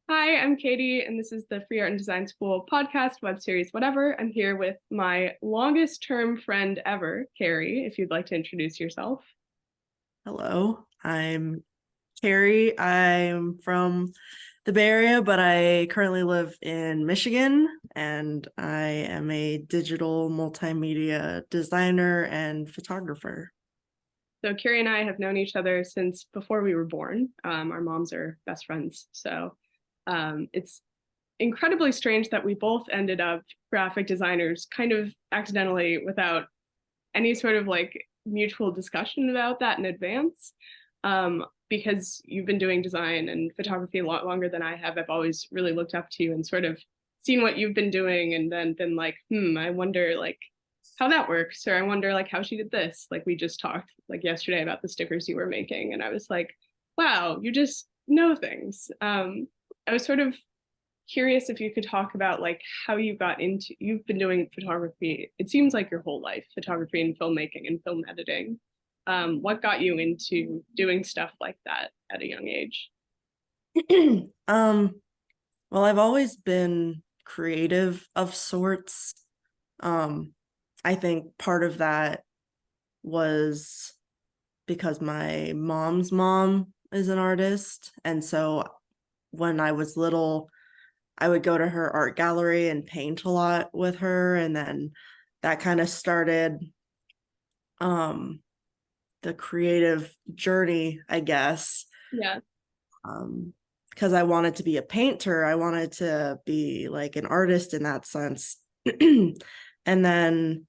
Hi, I'm Katie, and this is the Free Art and Design School podcast, web series, whatever. I'm here with my longest term friend ever, Cari, if you'd like to introduce yourself. Hello, I'm Carrie. I'm from the Bay Area, but I currently live in Michigan, and I am a digital multimedia designer and photographer. So, Cari and I have known each other since before we were born. Our moms are best friends. It's incredibly strange that we both ended up graphic designers kind of accidentally without any sort of like mutual discussion about that in advance. Because you've been doing design and photography a lot longer than I have. I've always really looked up to you and sort of seen what you've been doing and then been like, I wonder like how that works, or I wonder like how she did this. Like we just talked like yesterday about the stickers you were making, and I was like, wow, you just know things. I was sort of curious if you could talk about like how you got into you've been doing photography, it seems like your whole life, photography and filmmaking and film editing. What got you into doing stuff like that at a young age? um, well, I've always been creative of sorts. Um, I think part of that was because my mom's mom is an artist, and so when I was little, I would go to her art gallery and paint a lot with her, and then that kind of started um the creative journey, I guess. Yeah. Because I wanted to be a painter, I wanted to be like an artist in that sense. And then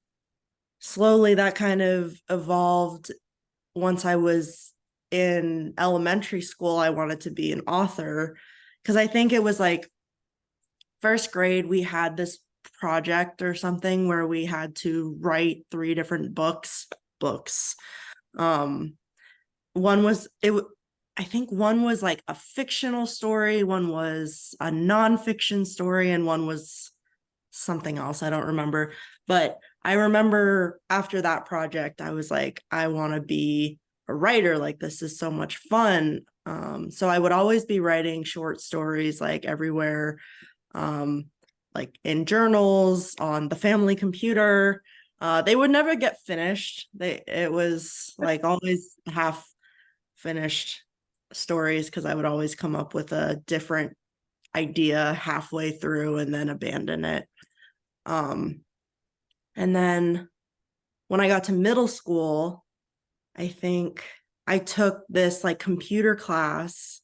slowly that kind of evolved. Once I was in elementary school, I wanted to be an author because I think it was like first grade, we had this project or something where we had to write three different books. Um, one was it. I think one was like a fictional story, one was a nonfiction story, and one was something else. I don't remember. But I remember after that project, I was like, I want to be a writer. Like, this is so much fun. So I would always be writing short stories like everywhere, um, like in journals, on the family computer. They would never get finished. It was like always half finished stories because I would always come up with a different idea halfway through and then abandon it. Um, and then when I got to middle school, I think I took this like computer class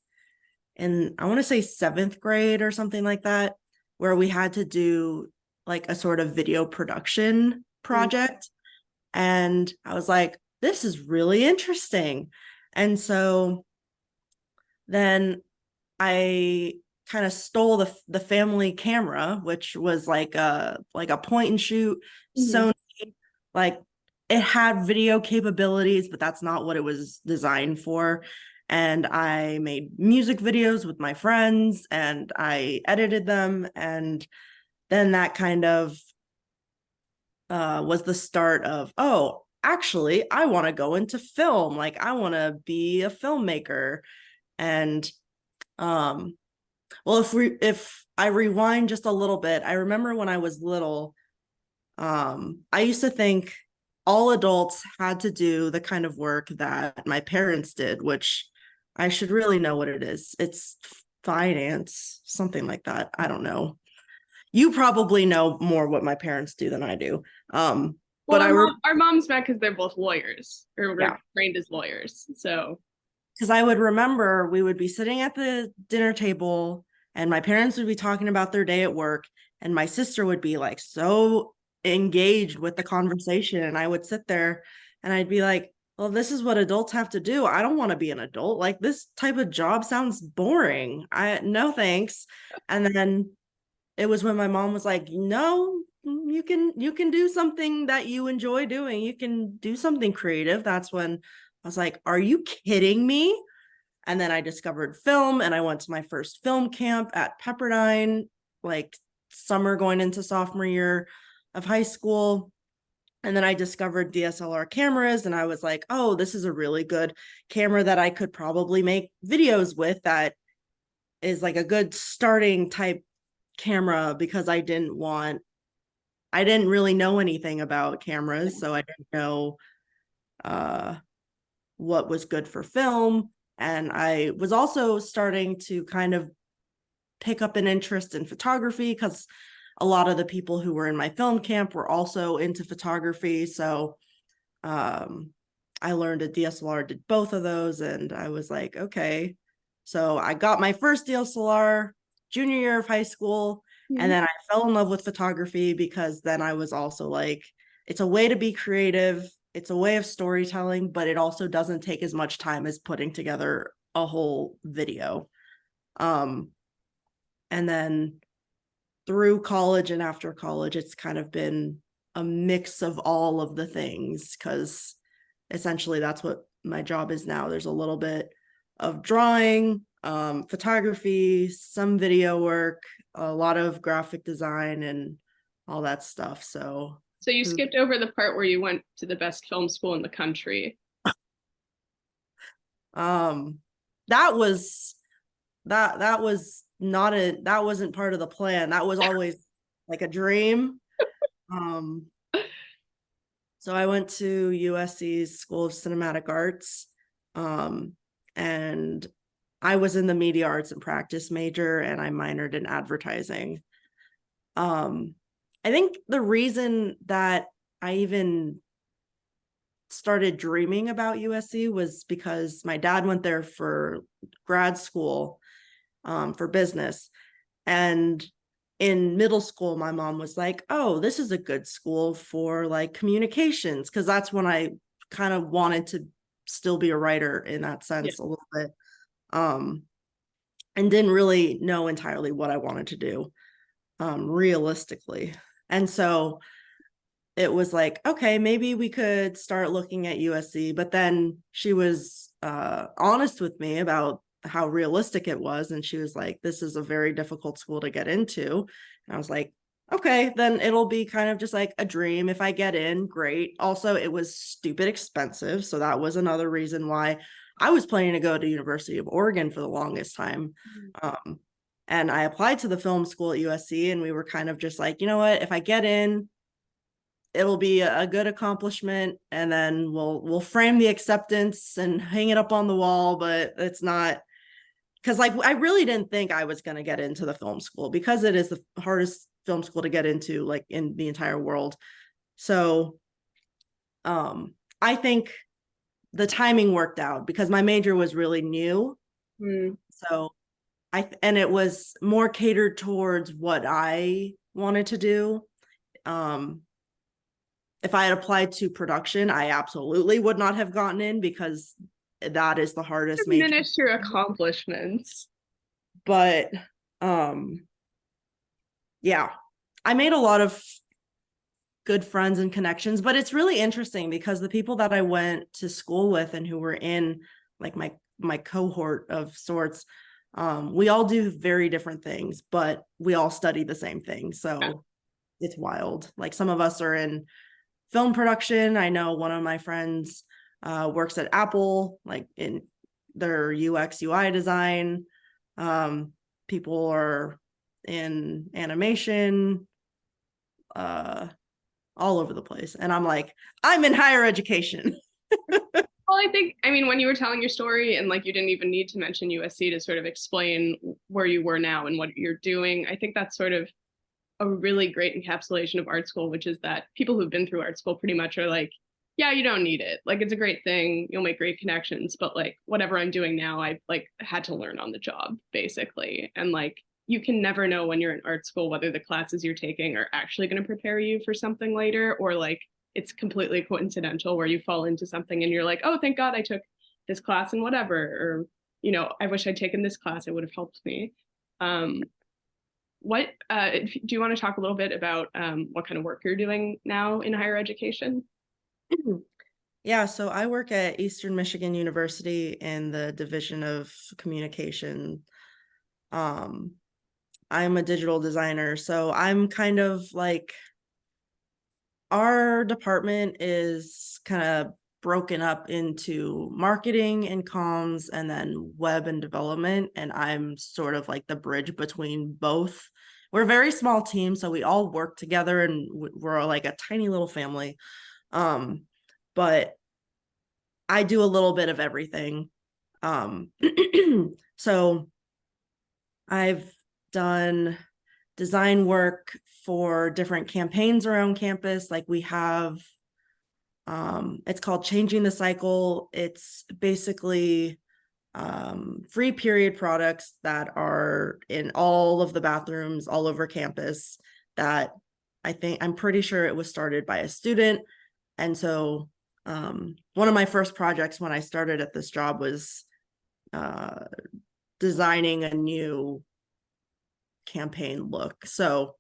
in, I want to say seventh grade or something like that, where we had to do like a sort of video production Mm. project. And I was like, this is really interesting. And so then I kind of stole the family camera, which was like a point and shoot Mhm. Sony. Like it had video capabilities, but that's not what it was designed for. And I made music videos with my friends and I edited them. And then that kind of was the start of, oh, actually, I want to go into film. Like I want to be a filmmaker. And um, well, if I rewind just a little bit, I remember when I was little, I used to think all adults had to do the kind of work that my parents did, which I should really know what it is. It's finance, something like that. I don't know. You probably know more what my parents do than I do. Well, But our moms met because they're both lawyers or were yeah, trained as lawyers. So because I would remember we would be sitting at the dinner table and my parents would be talking about their day at work and my sister would be like so engaged with the conversation and I would sit there and I'd be like, well, this is what adults have to do. I don't want to be an adult. Like this type of job sounds boring. I no thanks. And then it was when my mom was like, no, you can do something that you enjoy doing. You can do something creative. That's when I was like, are you kidding me? And then I discovered film and I went to my first film camp at Pepperdine, like summer going into sophomore year of high school. And then I discovered DSLR cameras and I was like, oh, this is a really good camera that I could probably make videos with that is like a good starting type camera because I didn't really know anything about cameras, so I didn't know what was good for film. And I was also starting to kind of pick up an interest in photography because a lot of the people who were in my film camp were also into photography. So I learned a DSLR, did both of those, and I was like, okay. So I got my first DSLR junior year of high school, and then I fell in love with photography because then I was also like, it's a way to be creative, it's a way of storytelling, but it also doesn't take as much time as putting together a whole video. And then through college and after college, it's kind of been a mix of all of the things because essentially that's what my job is now. There's a little bit of drawing, photography, some video work, a lot of graphic design and all that stuff. So you skipped over the part where you went to the best film school in the country. That was that wasn't part of the plan. That was always like a dream. So I went to USC's School of Cinematic Arts, and I was in the media arts and practice major, and I minored in advertising. I think the reason that I even started dreaming about USC was because my dad went there for grad school, for business. And in middle school, my mom was like, oh, this is a good school for like communications, because that's when I kind of wanted to still be a writer in that sense, a little bit, and didn't really know entirely what I wanted to do, realistically. And so it was like, okay, maybe we could start looking at USC. But then she was honest with me about how realistic it was. And she was like, this is a very difficult school to get into. And I was like, okay, then it'll be kind of just like a dream. If I get in, great. Also, it was stupid expensive. So that was another reason why I was planning to go to University of Oregon for the longest time. And I applied to the film school at USC, and we were kind of just like, you know what, if I get in, it'll be a good accomplishment, and then we'll frame the acceptance and hang it up on the wall. But it's not, because like I really didn't think I was going to get into the film school because it is the hardest film school to get into like in the entire world. So I think the timing worked out because my major was really new. So and it was more catered towards what I wanted to do. If I had applied to production, I absolutely would not have gotten in because that is the hardest major. Diminish your accomplishments. But yeah, I made a lot of good friends and connections, but it's really interesting because the people that I went to school with and who were in like my cohort of sorts, we all do very different things, but we all study the same thing. So it's wild. Like some of us are in film production. I know one of my friends works at Apple, like in their UX UI design. People are in animation, all over the place. And I'm like, I'm in higher education. Well, I mean, when you were telling your story and like you didn't even need to mention USC to sort of explain where you were now and what you're doing, I think that's sort of a really great encapsulation of art school, which is that people who've been through art school pretty much are like, yeah, you don't need it. Like, it's a great thing. You'll make great connections, but like whatever I'm doing now, I like had to learn on the job basically. And like, you can never know when you're in art school, whether the classes you're taking are actually going to prepare you for something later, or like it's completely coincidental where you fall into something and you're like, oh, thank God I took this class and whatever, or, you know, I wish I'd taken this class. It would have helped me. Do you want to talk a little bit about what kind of work you're doing now in higher education? Yeah, so I work at Eastern Michigan University in the Division of Communication. I'm a digital designer, so I'm kind of like, our department is kind of broken up into marketing and comms and then web and development. And I'm sort of like the bridge between both. We're a very small team, so we all work together and we're like a tiny little family. But I do a little bit of everything. So I've done design work for different campaigns around campus. Like we have, it's called Changing the Cycle. It's basically free period products that are in all of the bathrooms all over campus that I'm pretty sure it was started by a student. And so one of my first projects when I started at this job was designing a new campaign look. So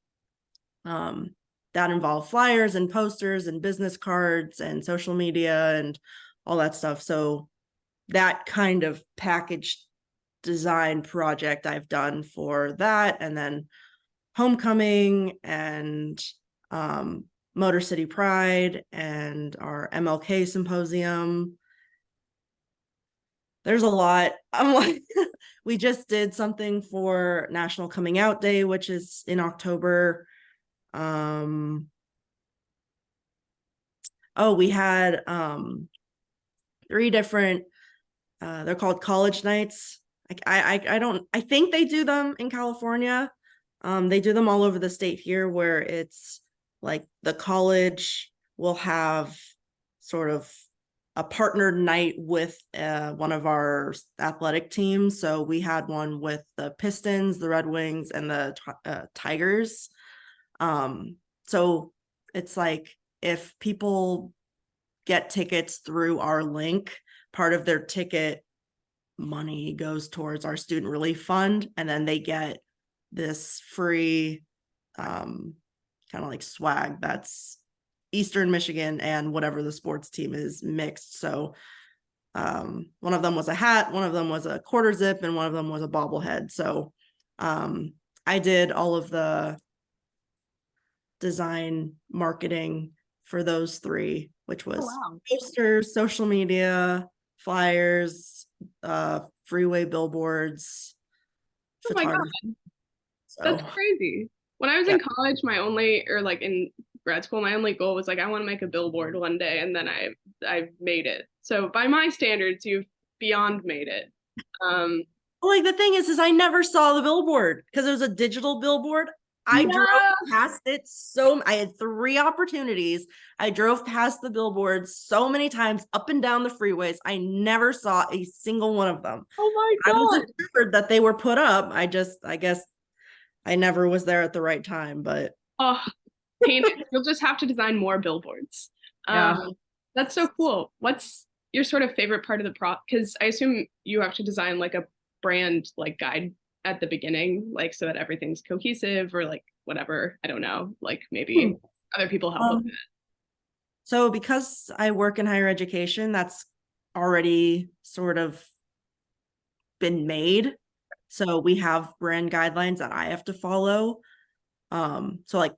that involved flyers and posters and business cards and social media and all that stuff. So that kind of packaged design project I've done for that, and then homecoming and Motor City Pride and our MLK symposium. There's a lot. I'm like, we just did something for National Coming Out Day, which is in October. We had 3 different they're called college nights. I think they do them in California. They do them all over the state here, where it's like the college will have sort of a partnered night with one of our athletic teams. So we had one with the Pistons, the Red Wings, and the Tigers. So it's like if people get tickets through our link, part of their ticket money goes towards our student relief fund, and then they get this free kind of like swag that's Eastern Michigan and whatever the sports team is mixed. So one of them was a hat, one of them was a quarter zip, and one of them was a bobblehead. So I did all of the design marketing for those 3, which was posters, social media, flyers, freeway billboards, photography. That's crazy. When I was in college, in grad school, my only goal was like, I want to make a billboard one day, and then I made it. So by my standards, you've beyond made it. Like the thing is I never saw the billboard because it was a digital billboard. I drove past it I had 3 opportunities. I drove past the billboards so many times up and down the freeways. I never saw a single one of them. Oh my God. I was assured that they were put up. I guess I never was there at the right time, but you'll just have to design more billboards. That's so cool. What's your sort of favorite part of the because I assume you have to design like a brand like guide at the beginning, like so that everything's cohesive or like whatever. I don't know, like maybe other people help with it. So because I work in higher education, that's already sort of been made. So we have brand guidelines that I have to follow. So like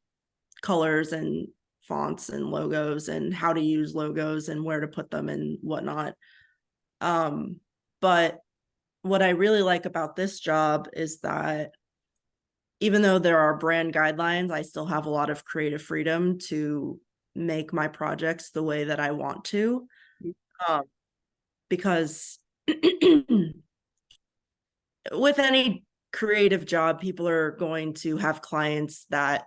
colors and fonts and logos and how to use logos and where to put them and whatnot. But what I really like about this job is that even though there are brand guidelines, I still have a lot of creative freedom to make my projects the way that I want to. Because with any creative job, people are going to have clients that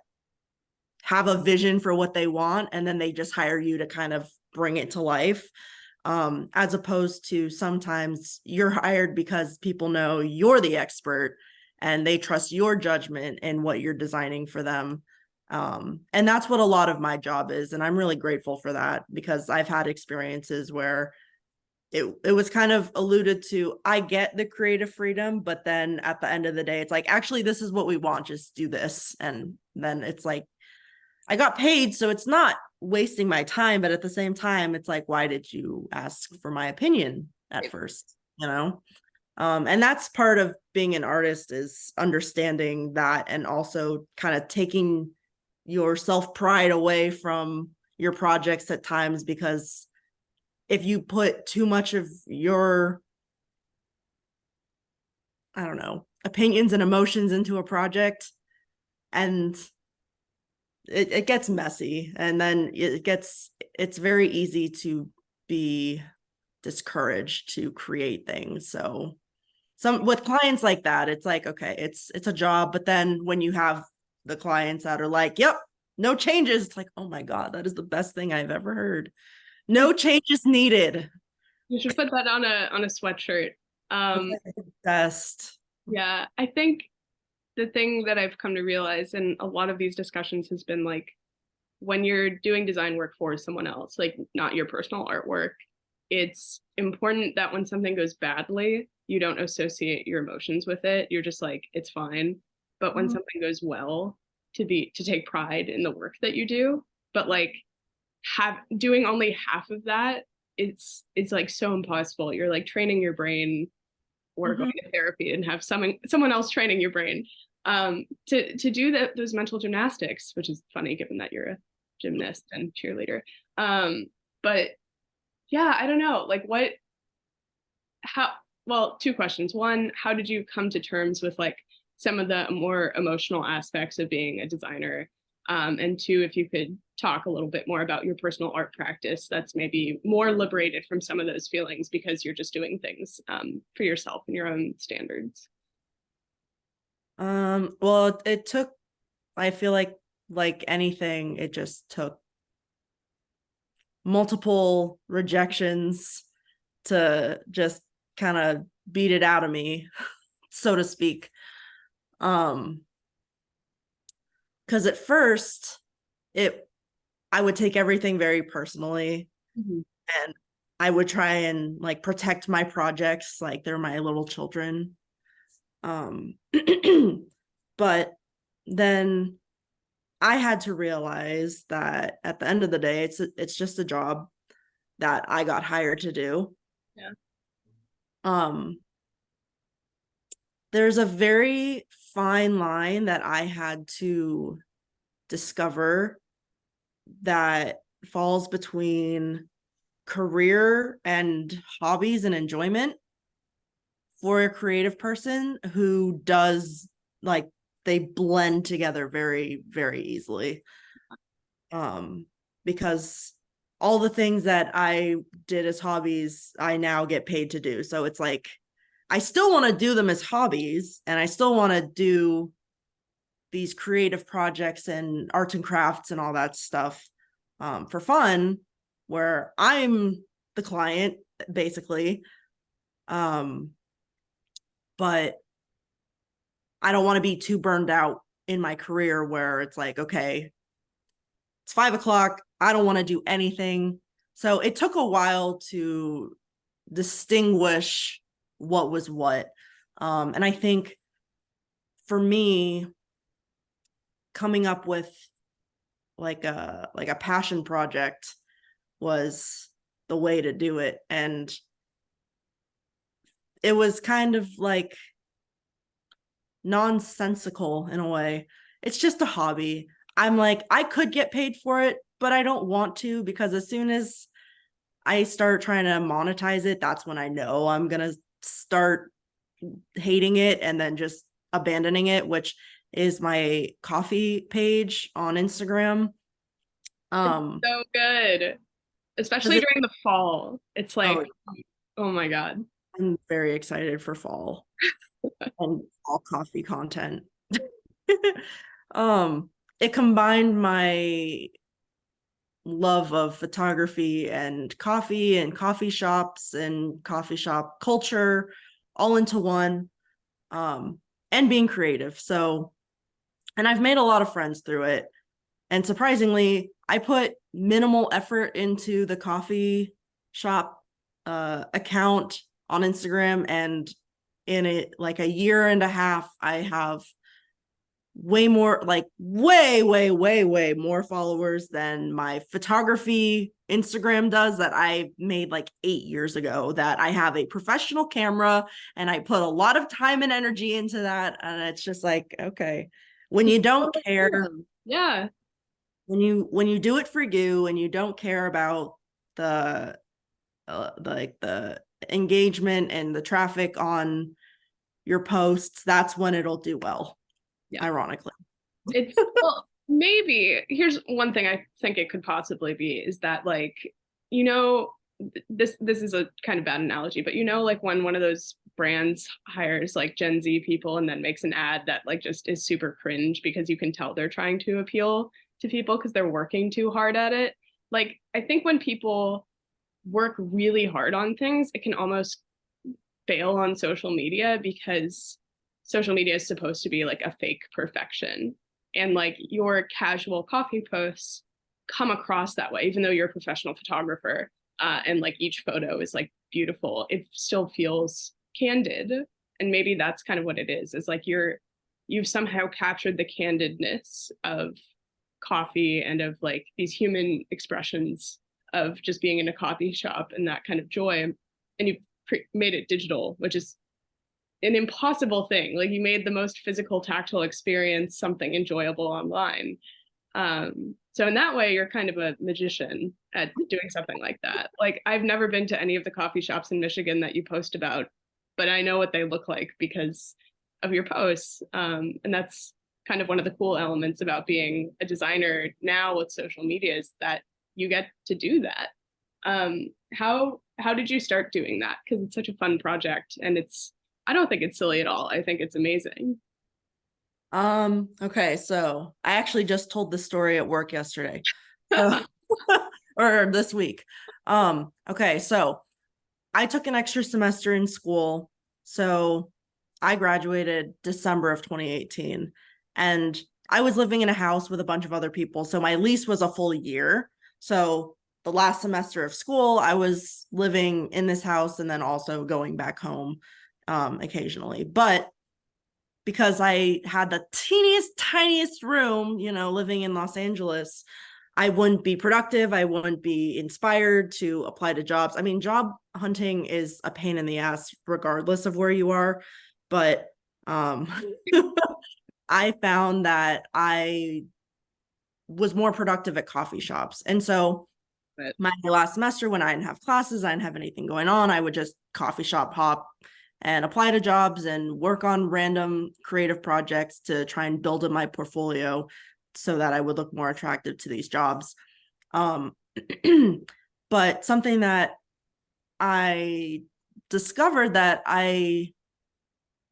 have a vision for what they want, and then they just hire you to kind of bring it to life. As opposed to sometimes you're hired because people know you're the expert and they trust your judgment in what you're designing for them. And that's what a lot of my job is. And I'm really grateful for that, because I've had experiences where it was kind of alluded to, I get the creative freedom, but then at the end of the day, it's like, actually, this is what we want, just do this. And then it's like, I got paid, so it's not wasting my time, but at the same time, it's like, why did you ask for my opinion at first, and that's part of being an artist, is understanding that, and also kind of taking your self-pride away from your projects at times, because if you put too much of your, I don't know, opinions and emotions into a project, and it gets messy, and then it's very easy to be discouraged to create things. So some with clients like that, it's like, okay, it's a job, but then when you have the clients that are like, yep, no changes, it's like, oh my God, that is the best thing I've ever heard. No changes needed. You should put that on a sweatshirt. It's like the best. Yeah, I think the thing that I've come to realize in a lot of these discussions has been like when you're doing design work for someone else, like not your personal artwork, it's important that when something goes badly, you don't associate your emotions with it. You're just like, it's fine. But when something goes well, to take pride in the work that you do. But like doing only half of that, it's like so impossible. You're like training your brain or going to therapy and have someone else training your brain to do those mental gymnastics, which is funny given that you're a gymnast and cheerleader. But yeah, I don't know, like well, two questions. One, how did you come to terms with like some of the more emotional aspects of being a designer? And two, if you could talk a little bit more about your personal art practice that's maybe more liberated from some of those feelings because you're just doing things for yourself and your own standards. Well, it took, I feel like anything, it just took multiple rejections to just kind of beat it out of me, so to speak. Because at first I would take everything very personally, and I would try and like protect my projects like they're my little children. But then I had to realize that at the end of the day, it's just a job that I got hired to do. Yeah. There's a very fine line that I had to discover that falls between career and hobbies and enjoyment for a creative person who does, like, they blend together very, very easily. Because all the things that I did as hobbies, I now get paid to do. So it's like, I still want to do them as hobbies, and I still want to do these creative projects and arts and crafts and all that stuff for fun, where I'm the client, basically. But I don't want to be too burned out in my career where it's like, okay, it's 5 o'clock, I don't want to do anything. So it took a while to distinguish what was what. And I think for me, coming up with like a passion project was the way to do it. And it was kind of like nonsensical in a way. It's just a hobby. I'm like, I could get paid for it, but I don't want to, because as soon as I start trying to monetize it, that's when I know I'm going to start hating it and then just abandoning it, which is my coffee page on Instagram. So good, especially during the fall. It's like, oh my God. I'm very excited for fall and fall coffee content. It combined my love of photography and coffee shops and coffee shop culture all into one, and being creative. So, and I've made a lot of friends through it. And surprisingly, I put minimal effort into the coffee shop account on Instagram, and in it, like a year and a half, I have way more, like way more followers than my photography Instagram does, that I made like 8 years ago, that I have a professional camera and I put a lot of time and energy into that. And it's just like, okay, when you don't care, yeah, when you do it for you and you don't care about the like the engagement and the traffic on your posts, that's when it'll do well. Yeah. Ironically. It's well, maybe here's one thing I think it could possibly be is that like, you know, this is a kind of bad analogy, but you know, like when one of those brands hires like Gen Z people and then makes an ad that like just is super cringe because you can tell they're trying to appeal to people because they're working too hard at it. Like I think when people work really hard on things, it can almost fail on social media because social media is supposed to be like a fake perfection. And like your casual coffee posts come across that way, even though you're a professional photographer and like each photo is like beautiful, it still feels candid. And maybe that's kind of what it is like you've somehow captured the candidness of coffee and of like these human expressions of just being in a coffee shop and that kind of joy. And you've made it digital, which is an impossible thing. Like you made the most physical, tactile experience something enjoyable online. So in that way, you're kind of a magician at doing something like that. Like I've never been to any of the coffee shops in Michigan that you post about, but I know what they look like because of your posts. And that's kind of one of the cool elements about being a designer now with social media is that you get to do that. How did you start doing that? Because it's such a fun project and I don't think it's silly at all. I think it's amazing. Okay, so I actually just told this story at work yesterday. Or this week. Okay, so I took an extra semester in school. So I graduated December of 2018 and I was living in a house with a bunch of other people. So my lease was a full year. So the last semester of school, I was living in this house and then also going back home occasionally. But because I had the teeniest, tiniest room, you know, living in Los Angeles, I wouldn't be productive. I wouldn't be inspired to apply to jobs. I mean, job hunting is a pain in the ass, regardless of where you are. But I found that I was more productive at coffee shops. And so my last semester, when I didn't have classes, I didn't have anything going on, I would just coffee shop hop and apply to jobs and work on random creative projects to try and build up my portfolio so that I would look more attractive to these jobs. But something that I discovered that I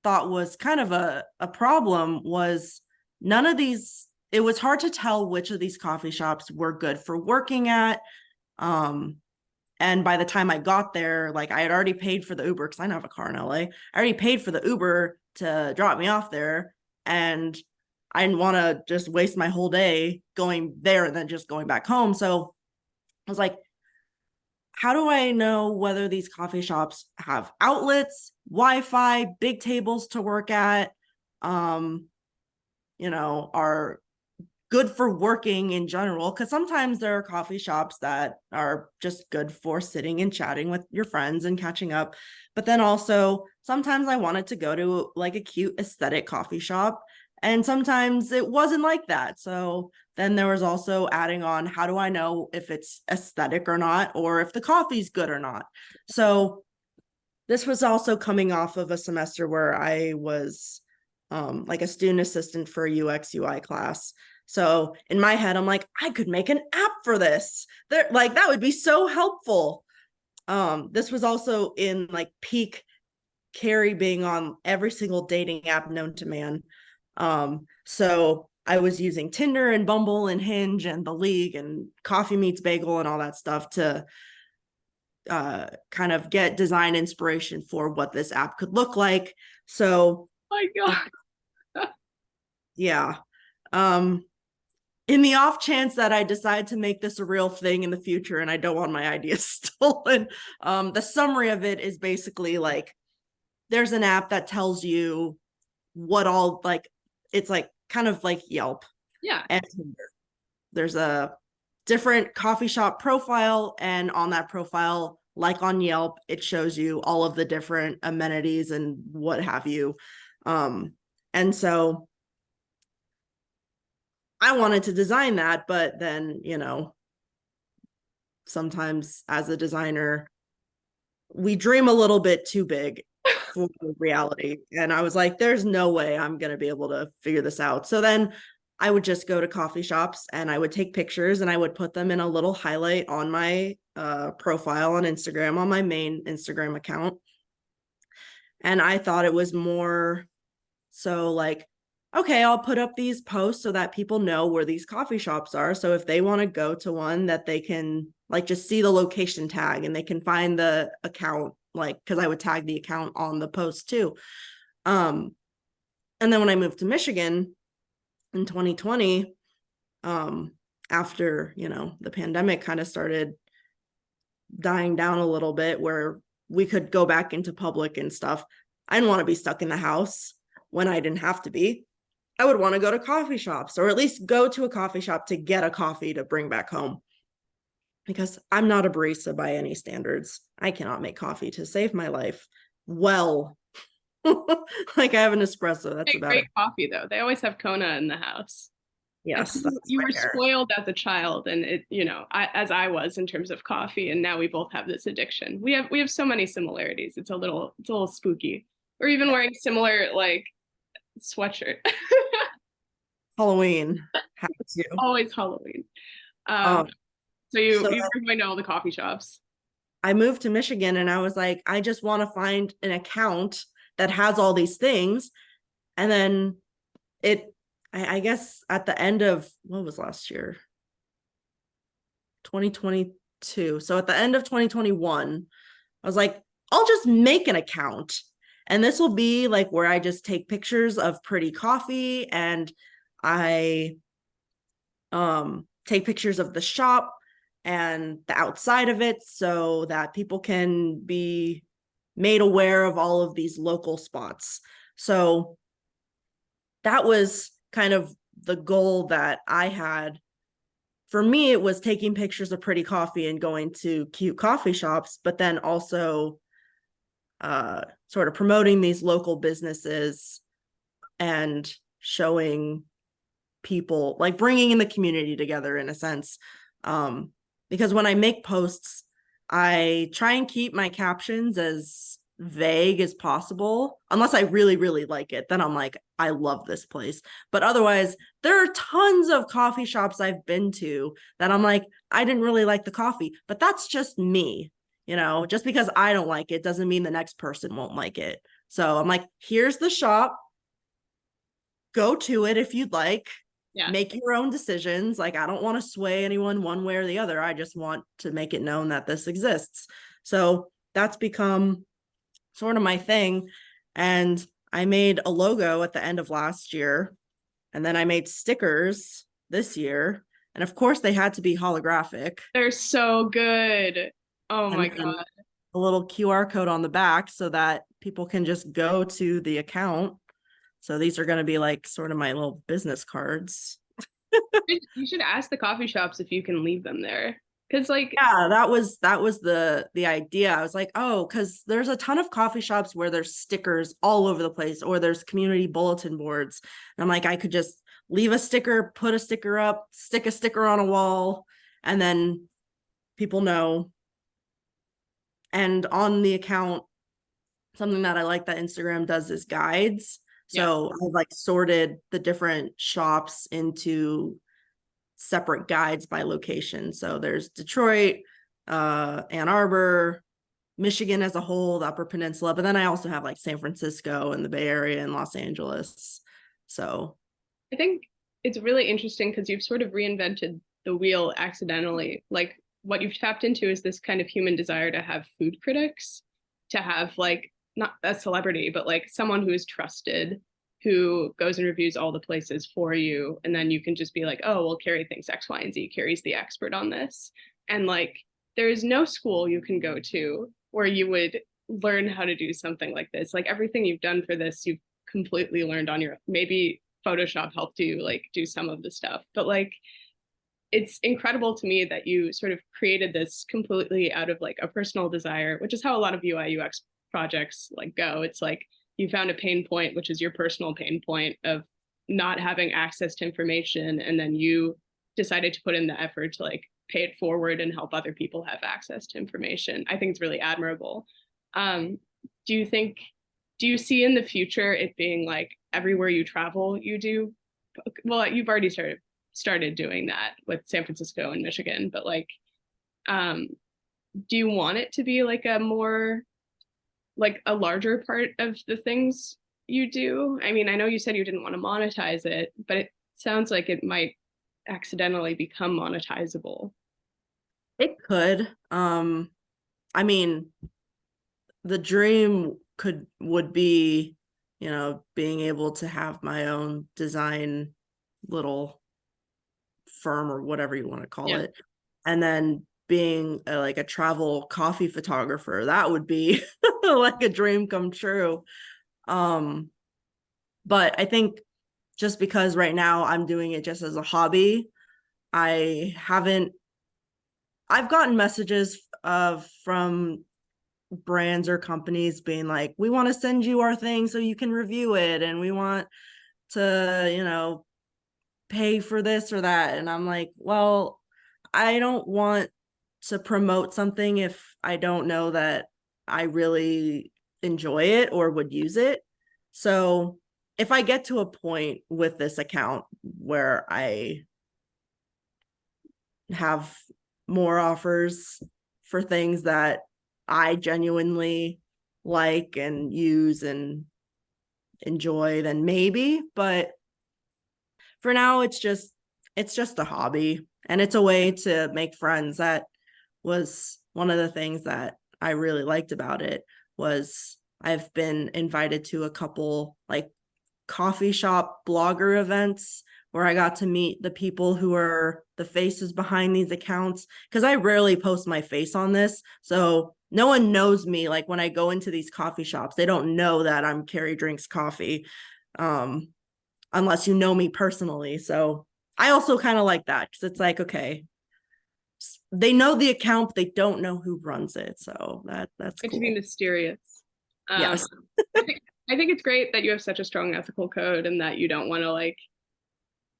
thought was kind of a problem was none of these, it was hard to tell which of these coffee shops were good for working at. And by the time I got there, like I had already paid for the Uber because I don't have a car in LA. I already paid for the Uber to drop me off there. And I didn't want to just waste my whole day going there and then just going back home. So I was like, how do I know whether these coffee shops have outlets, Wi-Fi, big tables to work at, you know, are good for working in general? Because sometimes there are coffee shops that are just good for sitting and chatting with your friends and catching up. But then also sometimes I wanted to go to like a cute aesthetic coffee shop. And sometimes it wasn't like that. So then there was also adding on, how do I know if it's aesthetic or not, or if the coffee's good or not? So this was also coming off of a semester where I was like a student assistant for a UX UI class. So in my head, I'm like, I could make an app for this. Like that would be so helpful. This was also in like peak Cari being on every single dating app known to man. So I was using Tinder and Bumble and Hinge and The League and Coffee Meets Bagel and all that stuff to kind of get design inspiration for what this app could look like. So, my God. Yeah. In the off chance that I decide to make this a real thing in the future and I don't want my ideas stolen, the summary of it is basically like there's an app that tells you what all, like it's like kind of like Yelp. Yeah. And there's a different coffee shop profile, and on that profile, like on Yelp, it shows you all of the different amenities and what have you. And so I wanted to design that, but then, you know, sometimes as a designer, we dream a little bit too big for reality. And I was like, there's no way I'm going to be able to figure this out. So then I would just go to coffee shops and I would take pictures and I would put them in a little highlight on my profile on Instagram, on my main Instagram account. And I thought it was more so like, okay, I'll put up these posts so that people know where these coffee shops are. So if they want to go to one, that they can like just see the location tag and they can find the account, like, because I would tag the account on the post too. And then when I moved to Michigan in 2020, after, you know, the pandemic kind of started dying down a little bit where we could go back into public and stuff, I didn't want to be stuck in the house when I didn't have to be. I would want to go to coffee shops, or at least go to a coffee shop to get a coffee to bring back home, because I'm not a barista by any standards. I cannot make coffee to save my life. Well, like I have an espresso. That's Make about great it. coffee though. They always have Kona in the house. I Yes, think that's you my were hair. spoiled as a child, and it, you know, as I was in terms of coffee, and now we both have this addiction. We have so many similarities. It's a little spooky. We're even wearing similar like sweatshirt. Halloween. Have to. Always Halloween. Um, Um, so you so you were going to all the coffee shops. I moved to Michigan and I was like, I just want to find an account that has all these things. And then I guess at the end of what was last year? 2022. So at the end of 2021, I was like, I'll just make an account. And this will be like where I just take pictures of pretty coffee and I take pictures of the shop and the outside of it so that people can be made aware of all of these local spots. So that was kind of the goal that I had. For me, it was taking pictures of pretty coffee and going to cute coffee shops, but then also sort of promoting these local businesses and showing people, like bringing in the community together in a sense. Because when I make posts, I try and keep my captions as vague as possible, unless I really, really like it. Then I'm like, I love this place. But otherwise, there are tons of coffee shops I've been to that I'm like, I didn't really like the coffee, but that's just me. You know, just because I don't like it doesn't mean the next person won't like it. So I'm like, here's the shop. Go to it if you'd like. Yeah. Make your own decisions. Like, I don't want to sway anyone one way or the other. I just want to make it known that this exists. So that's become sort of my thing. And I made a logo at the end of last year. And then I made stickers this year. And of course, they had to be holographic. They're so good. Oh And my then God. a little QR code on the back so that people can just go to the account. So these are going to be like sort of my little business cards. You should ask the coffee shops if you can leave them there. Because like, Yeah, that was the idea. I was like, oh, because there's a ton of coffee shops where there's stickers all over the place, or there's community bulletin boards. And I'm like, I could just leave a sticker, put a sticker up, stick a sticker on a wall, and then people know. And on the account, something that I like that Instagram does is guides. yeah, So I've like sorted the different shops into separate guides by location. So there's Detroit, Ann Arbor, Michigan as a whole, the Upper Peninsula, but then I also have like San Francisco and the Bay Area and Los Angeles. So I think it's really interesting because you've sort of reinvented the wheel accidentally. Like what you've tapped into is this kind of human desire to have food critics, to have like not a celebrity, but like someone who is trusted, who goes and reviews all the places for you. And then you can just be like, oh, well, Cari thinks X, Y, and Z. Cari's the expert on this. And like, there is no school you can go to where you would learn how to do something like this. Like everything you've done for this, you've completely learned on your own. Maybe Photoshop helped you like do some of the stuff, but like it's incredible to me that you sort of created this completely out of like a personal desire, which is how a lot of UI UX projects like go. It's like you found a pain point, which is your personal pain point of not having access to information, and then you decided to put in the effort to like pay it forward and help other people have access to information. I think it's really admirable. Do you see in the future it being like everywhere you travel, you do, well, you've already started doing that with San Francisco and Michigan, but like, do you want it to be like a more, like a larger part of the things you do? I mean, I know you said you didn't want to monetize it, but it sounds like it might accidentally become monetizable. It could. I mean, the dream would be, being able to have my own design little firm or whatever you want to call it. And then being like a travel coffee photographer, that would be like a dream come true. But I think just because right now I'm doing it just as a hobby, I've gotten messages from brands or companies being like, we want to send you our thing so you can review it, and we want to, pay for this or that. And I'm like, well, I don't want to promote something if I don't know that I really enjoy it or would use it. So if I get to a point with this account where I have more offers for things that I genuinely like and use and enjoy, then maybe. But for now, it's just a hobby, and it's a way to make friends. That was one of the things that I really liked about it. Was I've been invited to a couple like coffee shop blogger events where I got to meet the people who are the faces behind these accounts, because I rarely post my face on this. So no one knows me. Like when I go into these coffee shops, they don't know that I'm Cari Drinks Coffee, unless you know me personally. So I also kind of like that, because it's like, okay, they know the account, but they don't know who runs it. So that's It cool. should be mysterious. Yes. I think it's great that you have such a strong ethical code and that you don't want to like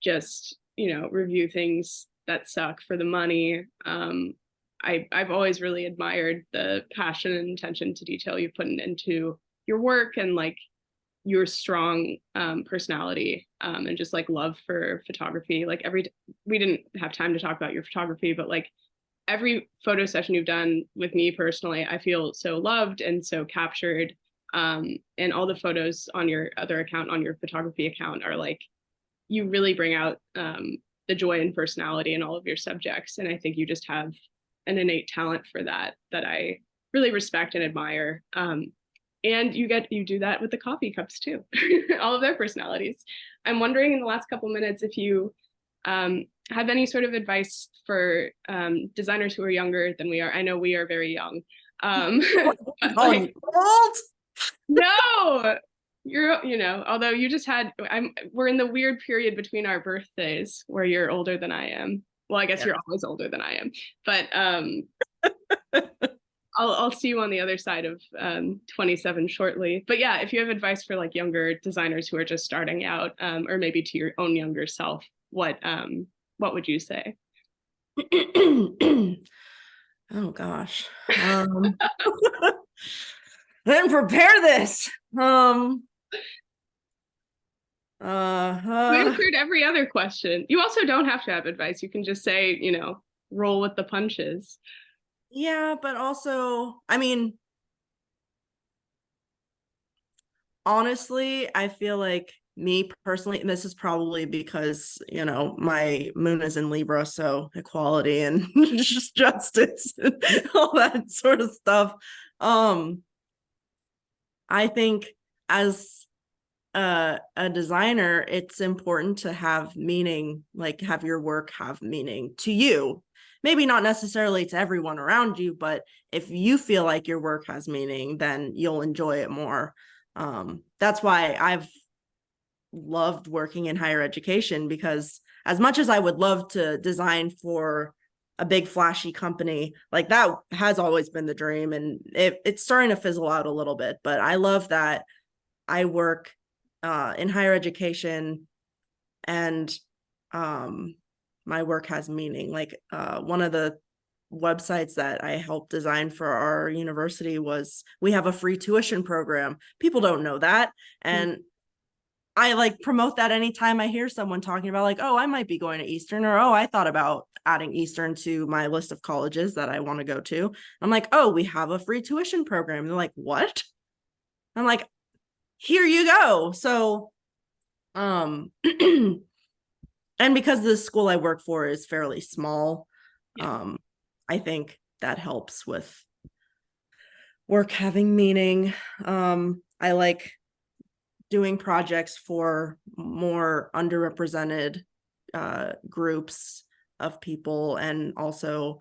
just, review things that suck for the money. I've always really admired the passion and attention to detail you put into your work, and like your strong personality, and just like love for photography. Like we didn't have time to talk about your photography, but like every photo session you've done with me personally, I feel so loved and so captured. And all the photos on your other account, on your photography account, are like, you really bring out the joy and personality in all of your subjects. And I think you just have an innate talent for that I really respect and admire. And you do that with the coffee cups too, all of their personalities. I'm wondering in the last couple minutes if you have any sort of advice for designers who are younger than we are. I know we are very young. Like, old? no, although you just we're in the weird period between our birthdays where you're older than I am. Well, I guess you're always older than I am, but I'll see you on the other side of 27 shortly. But yeah, if you have advice for like younger designers who are just starting out, or maybe to your own younger self, what would you say? Oh gosh. I didn't prepare this. We answered every other question. You also don't have to have advice. You can just say, roll with the punches. Yeah, but also, I mean, honestly, I feel like me personally, and this is probably because, my moon is in Libra, so equality and just justice and all that sort of stuff. I think as a designer, it's important to have meaning, like have your work have meaning to you. Maybe not necessarily to everyone around you, but if you feel like your work has meaning, then you'll enjoy it more. That's why I've loved working in higher education, because as much as I would love to design for a big flashy company, like that has always been the dream, and it's starting to fizzle out a little bit, but I love that I work in higher education, and my work has meaning. Like one of the websites that I helped design for our university was, we have a free tuition program. People don't know that. And I like promote that anytime I hear someone talking about like, oh, I might be going to Eastern, or oh, I thought about adding Eastern to my list of colleges that I want to go to. I'm like, oh, we have a free tuition program. And they're like, what? I'm like, here you go. So and because the school I work for is fairly small, I think that helps with work having meaning. I like doing projects for more underrepresented groups of people, and also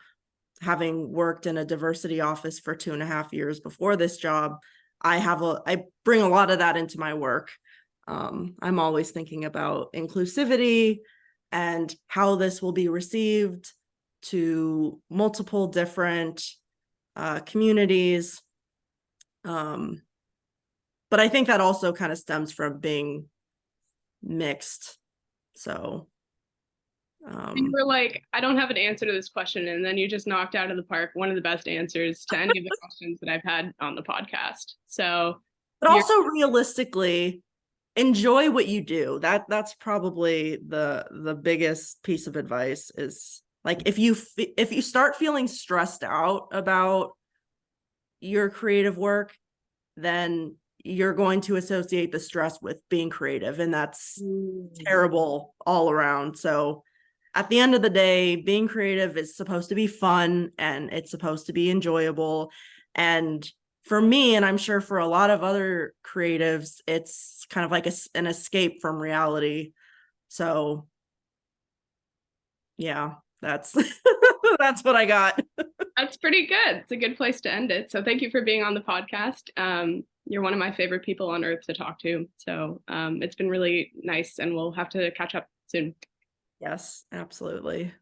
having worked in a diversity office for 2.5 years before this job, I bring a lot of that into my work. I'm always thinking about inclusivity and how this will be received to multiple different communities. But I think that also kind of stems from being mixed. So you were like, I don't have an answer to this question, and then you just knocked out of the park one of the best answers to any of the questions that I've had on the podcast. So, but also realistically, enjoy what you do. That's probably the biggest piece of advice, is like, if you start feeling stressed out about your creative work, then you're going to associate the stress with being creative, and that's terrible all around. So at the end of the day, being creative is supposed to be fun, and it's supposed to be enjoyable. And for me, and I'm sure for a lot of other creatives, it's kind of like an escape from reality. So yeah, that's that's what I got. That's pretty good. It's a good place to end it. So thank you for being on the podcast. You're one of my favorite people on earth to talk to. So it's been really nice, and we'll have to catch up soon. Yes, absolutely.